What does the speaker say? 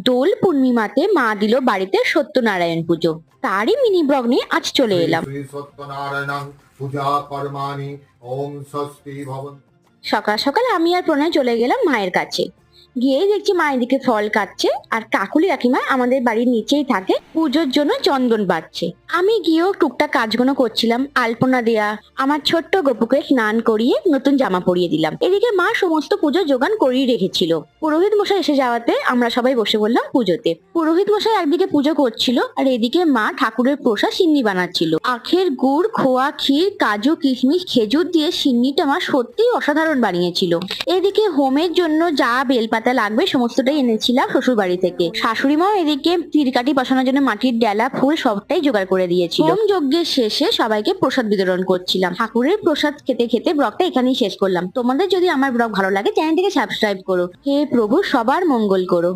দোল পূর্ণিমাতে মা দিল বাড়িতে সত্যনারায়ণ পুজো, তারই মিনি ব্লগ নিয়ে আজ চলে এলাম। শ্রী সত্যনারায়ণ পূজা কর্মাণি ওম স্বস্তি ভবন। সকাল সকাল আমি আর প্রণয় চলে গেলাম মায়ের কাছে। গিয়ে দেখছি মা এদিকে ফল কাটছে, আর কাকুলি কাকিমা আমাদের বাড়ির নিচেই থাকে, পুজোর জন্য চন্দন বাঁধছে। আমি গিয়েও টুকটাক কাজগুলো করছিলাম, আলপনা দেয়া, আমার ছোট্ট গপুকে স্নান করিয়ে নতুন জামা পরিয়ে দিলাম। এদিকে মা সমস্ত পুজো জোগান করিয়ে রেখেছিল। পুরোহিত মশাই এসে যাওয়াতে আমরা সবাই বসে বললাম পুজোতে। পুরোহিত মশাই একদিকে পুজো করছিল, আর এদিকে মা ঠাকুরের প্রসাদ সিন্নি বানাচ্ছিল। আখের গুড়, খোয়া ক্ষীর, কাজু, কিশমিশ, খেজুর দিয়ে সিন্নিটা মা সত্যিই অসাধারণ বানিয়েছিল। এদিকে হোমের জন্য যা বেলপাতা লাগবে সমস্তটাই এনেছিলাম শ্বশুর বাড়ি থেকে। শাশুড়ি মাও এদিকে তিরকাটি বসানোর জন্য মাটির ডেলা, ফুল সবটাই জোগাড় করে দিয়েছিল। হোম যজ্ঞের শেষে সবাইকে প্রসাদ বিতরণ করছিলাম। ঠাকুরের প্রসাদ খেতে খেতে ব্লগটা এখানেই শেষ করলাম। তোমাদের যদি আমার ব্লগ ভালো লাগে চ্যানেলটিকে সাবস্ক্রাইব করো। হে প্রভু, সবার মঙ্গল করো।